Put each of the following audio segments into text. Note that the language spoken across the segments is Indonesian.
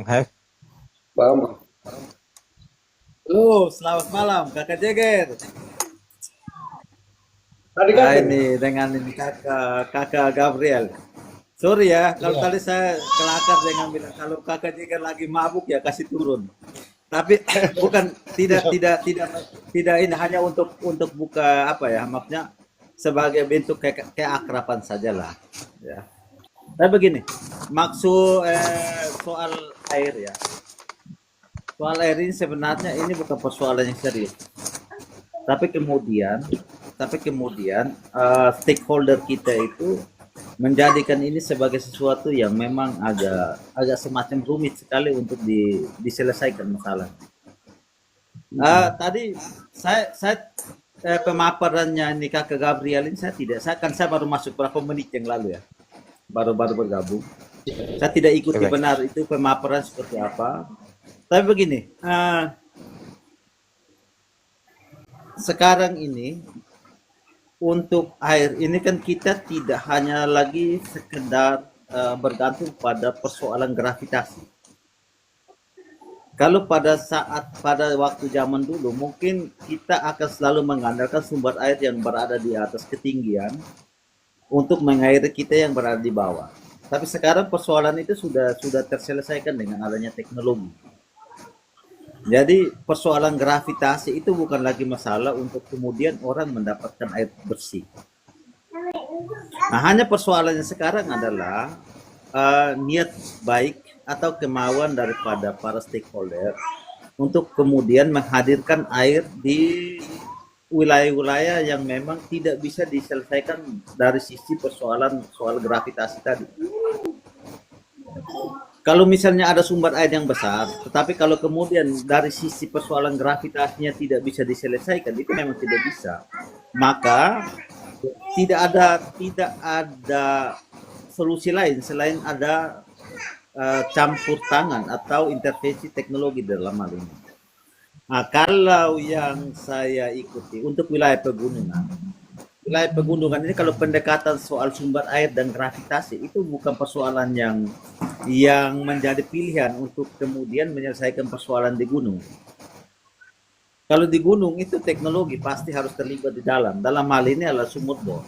Hai, Paham? Halo, selamat malam Kakak Jeger. Tadi kakak nih? Ini dengan ini Kakak Gabriel. Sorry ya, kalau Iya. tadi saya kelakar dengan bilang kalau Kakak Jeger lagi mabuk ya kasih turun. Tapi bukan tidak ini hanya untuk buka apa ya, maksudnya sebagai bentuk keakraban sajalah. Ya. Tapi begini, maksud soal air ya. Soal air ini sebenarnya ini bukan persoalan yang serius. Tapi kemudian, stakeholder kita itu menjadikan ini sebagai sesuatu yang memang agak agak semacam rumit sekali untuk diselesaikan masalah. Tadi saya pemaparannya ini Kakak Gabriel ini saya baru masuk berapa menit yang lalu ya, baru bergabung. Saya tidak ikuti baik. benar itu pemaparan seperti apa. Tapi begini, sekarang ini untuk air ini kan kita tidak hanya lagi sekedar bergantung pada persoalan gravitasi. Kalau pada waktu zaman dulu mungkin kita akan selalu mengandalkan sumber air yang berada di atas ketinggian untuk mengairi kita yang berada di bawah. Tapi sekarang persoalan itu sudah terselesaikan dengan adanya teknologi. Jadi persoalan gravitasi itu bukan lagi masalah untuk kemudian orang mendapatkan air bersih. Nah, hanya persoalannya sekarang adalah niat baik atau kemauan daripada para stakeholder untuk kemudian menghadirkan air di wilayah-wilayah yang memang tidak bisa diselesaikan dari sisi persoalan soal gravitasi tadi. Kalau misalnya ada sumber air yang besar, tetapi kalau kemudian dari sisi persoalan gravitasinya tidak bisa diselesaikan, itu memang tidak bisa. Maka tidak ada solusi lain selain ada campur tangan atau intervensi teknologi dalam hal ini. Nah, kalau yang saya ikuti untuk wilayah pegunungan ini kalau pendekatan soal sumber air dan gravitasi itu bukan persoalan yang menjadi pilihan untuk kemudian menyelesaikan persoalan di gunung. Kalau di gunung itu teknologi pasti harus terlibat di dalam. Dalam hal ini adalah sumur bor.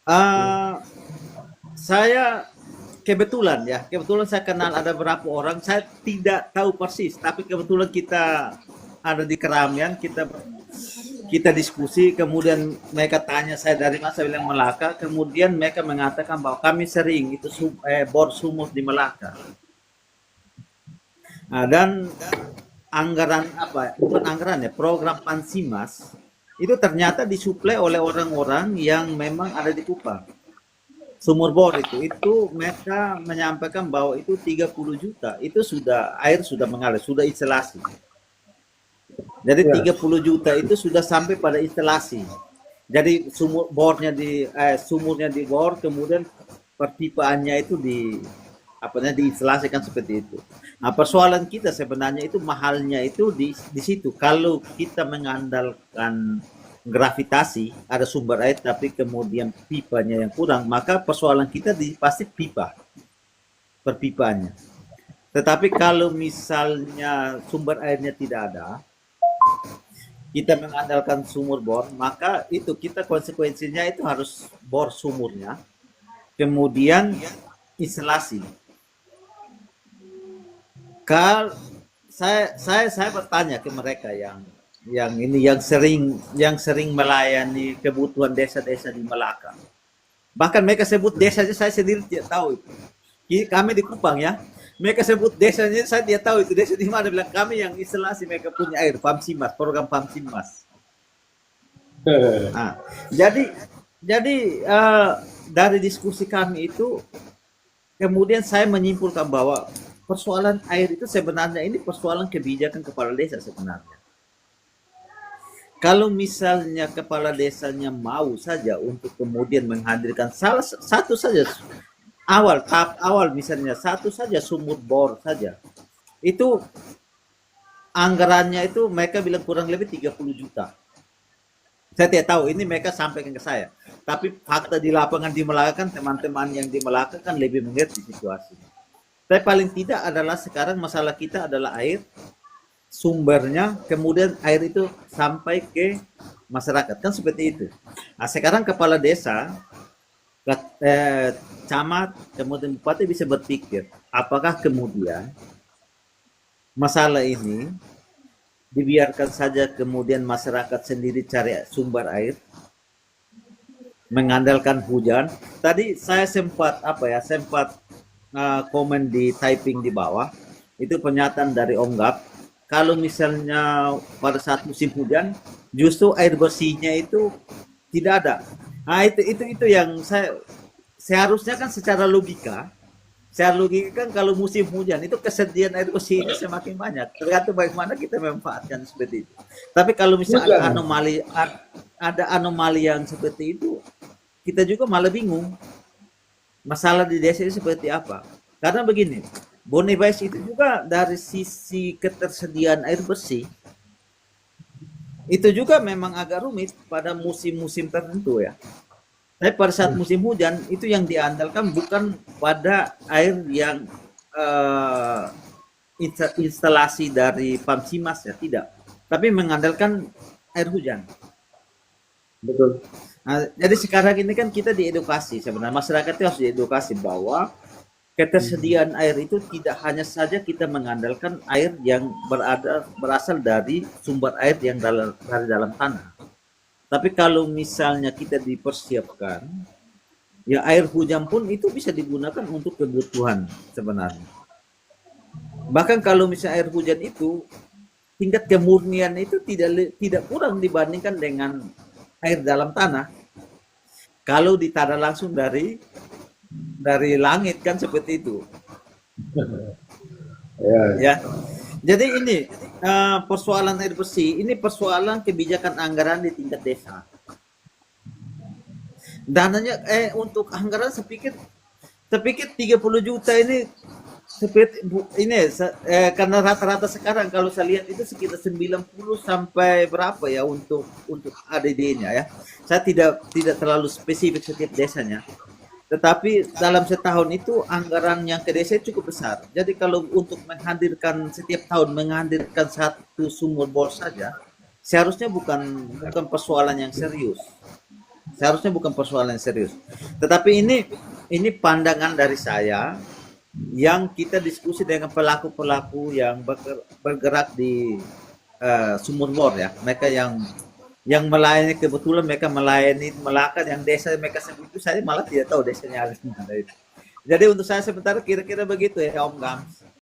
Uh, saya kebetulan saya kenal ada beberapa orang. Saya tidak tahu persis, tapi kebetulan kita ada di keramaian, kita diskusi, kemudian mereka tanya saya dari mana, saya bilang Melaka, kemudian mereka mengatakan bahwa kami sering itu bor sumur di Melaka. Nah, dan anggaran apa? Bukan anggaran ya, program Pansimas itu ternyata disuplai oleh orang-orang yang memang ada di Kupang. Sumur bor itu mereka menyampaikan bahwa itu 30 juta, itu air sudah mengalir, sudah instalasi. Jadi Ya. 30 juta itu sudah sampai pada instalasi. Jadi sumurnya di bor, kemudian perpipaannya itu diinstalasikan seperti itu. Nah, persoalan kita sebenarnya itu mahalnya itu di situ. Kalau kita mengandalkan gravitasi, ada sumber air tapi kemudian pipanya yang kurang, maka persoalan kita pasti perpipaannya. Tetapi kalau misalnya sumber airnya tidak ada, kita mengandalkan sumur bor, maka itu kita konsekuensinya itu harus bor sumurnya, kemudian instalasi. Kalau saya bertanya ke mereka yang sering melayani kebutuhan desa-desa di Melaka. Bahkan mereka sebut desanya saya sendiri tidak tahu itu. Kami di Kupang ya. Mereka sebut desanya saya tidak tahu itu desa di mana, bilang kami yang instalasi mereka punya air Pamsimas, program Pamsimas. Nah, jadi dari diskusi kami itu kemudian saya menyimpulkan bahwa persoalan air itu sebenarnya ini persoalan kebijakan kepala desa sebenarnya. Kalau misalnya kepala desanya mau saja untuk kemudian menghadirkan salah satu saja tahap awal misalnya satu saja sumur bor saja, itu anggarannya itu mereka bilang kurang lebih 30 juta. Saya tidak tahu, ini mereka sampaikan ke saya. Tapi fakta di lapangan di Melaka kan teman-teman yang di Melaka kan lebih mengerti situasi. Tapi paling tidak adalah sekarang masalah kita adalah air, sumbernya, kemudian air itu sampai ke masyarakat. Kan seperti itu. Nah, sekarang kepala desa, camat, kemudian bupati bisa berpikir, apakah kemudian masalah ini dibiarkan saja kemudian masyarakat sendiri cari sumber air, mengandalkan hujan. Tadi saya sempat komen di typing di bawah, itu pernyataan dari Om Gap, kalau misalnya pada saat musim hujan justru air bersihnya itu tidak ada. Nah, itu yang seharusnya kan secara logika kan kalau musim hujan itu kesediaan air bersih ini semakin banyak. Tergantung bagaimana kita memanfaatkan seperti itu. Tapi kalau misalnya ada anomali yang seperti itu, kita juga malah bingung. Masalah di desa ini seperti apa? Karena begini, Bonifaz itu juga dari sisi ketersediaan air bersih itu juga memang agak rumit pada musim-musim tertentu ya. Tapi pada saat musim hujan itu yang diandalkan bukan pada air yang instalasi dari Pamsimas ya, tidak. Tapi mengandalkan air hujan. Betul. Nah, jadi sekarang ini kan kita diedukasi sebenarnya, masyarakat itu harus diedukasi bahwa ketersediaan air itu tidak hanya saja kita mengandalkan air yang berasal dari sumber air yang dari dalam tanah. Tapi kalau misalnya kita dipersiapkan, ya air hujan pun itu bisa digunakan untuk kebutuhan sebenarnya. Bahkan kalau misalnya air hujan itu tingkat kemurnian itu tidak kurang dibandingkan dengan air dalam tanah. Kalau ditanam langsung dari langit kan seperti itu. Ya. Jadi ini persoalan air bersih, ini persoalan kebijakan anggaran di tingkat desa. Dananya untuk anggaran saya pikir 30 juta ini seperti ini karena rata-rata sekarang kalau saya lihat itu sekitar 90 sampai berapa ya untuk ADD-nya ya. Saya tidak terlalu spesifik setiap desanya. Tetapi dalam setahun itu anggaran yang ke desa cukup besar. Jadi kalau untuk menghadirkan setiap tahun menghadirkan satu sumur bor saja, seharusnya bukan persoalan yang serius. Seharusnya bukan persoalan yang serius. Tetapi ini pandangan dari saya yang kita diskusi dengan pelaku-pelaku yang bergerak di sumur bor ya. Mereka yang melayani, kebetulan mereka melayani Melaka, yang desa mereka sebut itu saya malah tidak tahu desanya ada di mana itu. Jadi untuk saya sementara kira-kira begitu ya Om Gams.